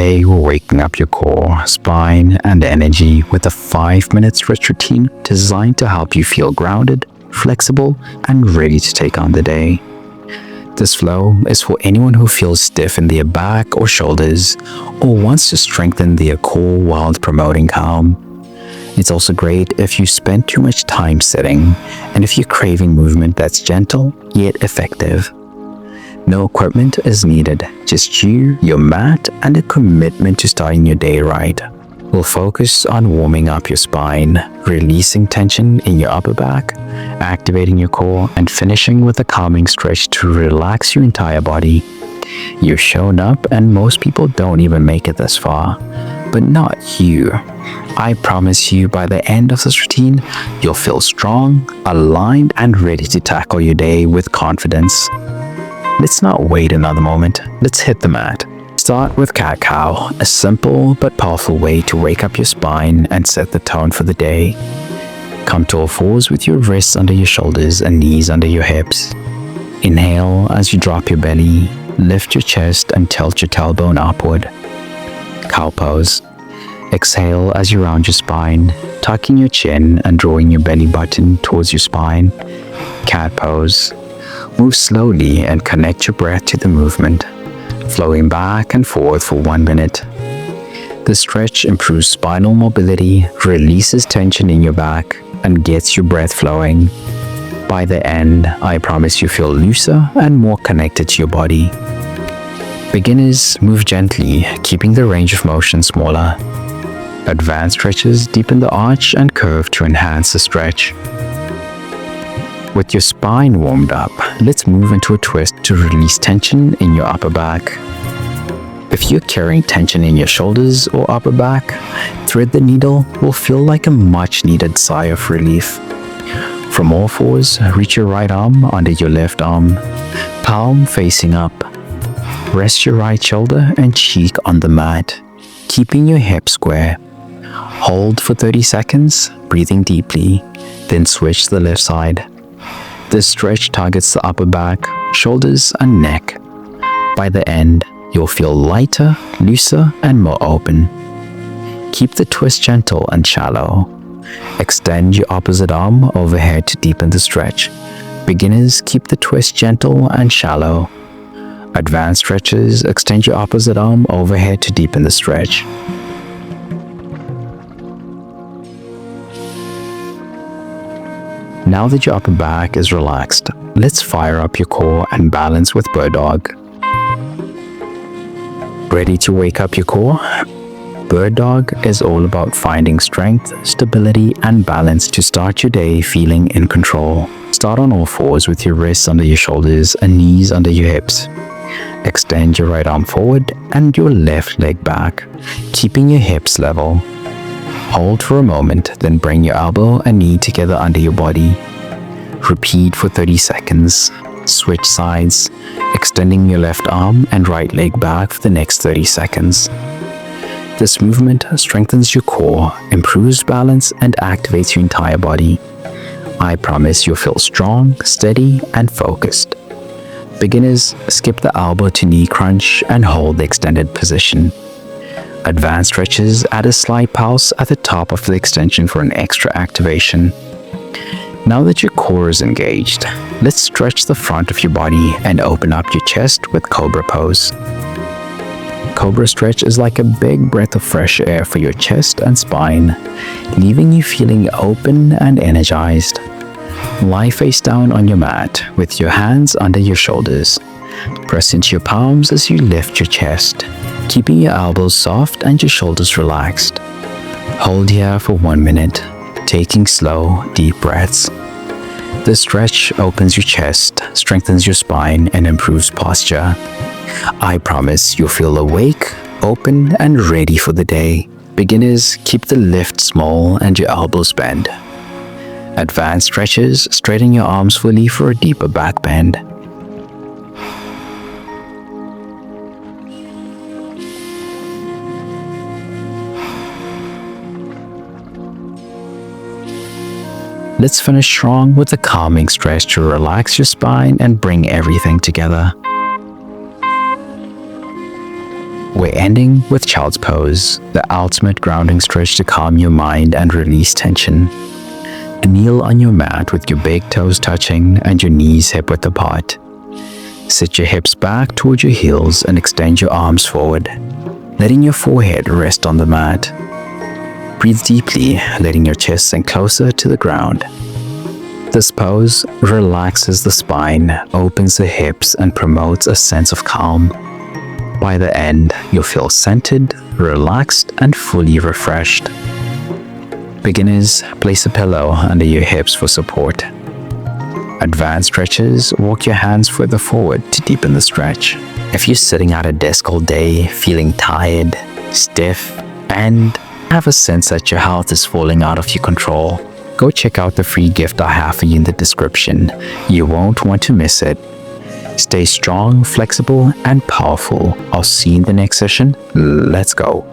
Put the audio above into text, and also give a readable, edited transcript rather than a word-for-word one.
Today, we're waking up your core, spine, and energy with a 5-minute stretch routine designed to help you feel grounded, flexible, and ready to take on the day. This flow is for anyone who feels stiff in their back or shoulders or wants to strengthen their core while promoting calm. It's also great if you spend too much time sitting and if you're craving movement that's gentle yet effective. No equipment is needed, just you, your mat, and a commitment to starting your day right. We'll focus on warming up your spine, releasing tension in your upper back, activating your core, and finishing with a calming stretch to relax your entire body. You've shown up and most people don't even make it this far, but not you. I promise you by the end of this routine, you'll feel strong, aligned, and ready to tackle your day with confidence. Let's not wait another moment. Let's hit the mat. Start with cat-cow, a simple but powerful way to wake up your spine and set the tone for the day. Come to all fours with your wrists under your shoulders and knees under your hips. Inhale as you drop your belly, lift your chest and tilt your tailbone upward. Cow pose. Exhale as you round your spine, tucking your chin and drawing your belly button towards your spine. Cat pose. Move slowly and connect your breath to the movement, flowing back and forth for 1 minute. This stretch improves spinal mobility, releases tension in your back, and gets your breath flowing. By the end, I promise you feel looser and more connected to your body. Beginners move gently, keeping the range of motion smaller. Advanced stretches deepen the arch and curve to enhance the stretch. With your spine warmed up, let's move into a twist to release tension in your upper back. If you're carrying tension in your shoulders or upper back, thread the needle will feel like a much needed sigh of relief. From all fours, reach your right arm under your left arm, palm facing up. Rest your right shoulder and cheek on the mat, keeping your hips square. Hold for 30 seconds, breathing deeply, then switch to the left side. This stretch targets the upper back, shoulders, and neck. By the end, you'll feel lighter, looser, and more open. Keep the twist gentle and shallow. Extend your opposite arm overhead to deepen the stretch. Beginners keep the twist gentle and shallow. Advanced stretches extend your opposite arm overhead to deepen the stretch. Now that your upper back is relaxed, let's fire up your core and balance with bird dog. Ready to wake up your core? Bird dog is all about finding strength, stability, and balance to start your day feeling in control. Start on all fours with your wrists under your shoulders and knees under your hips. Extend your right arm forward and your left leg back, keeping your hips level. Hold for a moment, then bring your elbow and knee together under your body. Repeat for 30 seconds. Switch sides, extending your left arm and right leg back for the next 30 seconds. This movement strengthens your core, improves balance, and activates your entire body. I promise you'll feel strong, steady, and focused. Beginners, skip the elbow to knee crunch and hold the extended position. Advanced stretches add a slight pulse at the top of the extension for an extra activation. Now that your core is engaged, let's stretch the front of your body and open up your chest with Cobra pose. Cobra stretch is like a big breath of fresh air for your chest and spine, leaving you feeling open and energized. Lie face down on your mat with your hands under your shoulders. Press into your palms as you lift your chest, keeping your elbows soft and your shoulders relaxed. Hold here for 1 minute, taking slow, deep breaths. This stretch opens your chest, strengthens your spine, and improves posture. I promise you'll feel awake, open, and ready for the day. Beginners, keep the lift small and your elbows bent. Advanced stretches, straighten your arms fully for a deeper back bend. Let's finish strong with a calming stretch to relax your spine and bring everything together. We're ending with child's pose, the ultimate grounding stretch to calm your mind and release tension. Kneel on your mat with your big toes touching and your knees hip-width apart. Sit your hips back towards your heels and extend your arms forward, letting your forehead rest on the mat. Breathe deeply, letting your chest sink closer to the ground. This pose relaxes the spine, opens the hips, and promotes a sense of calm. By the end, you'll feel centered, relaxed, and fully refreshed. Beginners, place a pillow under your hips for support. Advanced stretchers, walk your hands further forward to deepen the stretch. If you're sitting at a desk all day, feeling tired, stiff, and have a sense that your health is falling out of your control, go check out the free gift I have for you in the description. You won't want to miss it. Stay strong, flexible, and powerful. I'll see you in the next session. Let's go.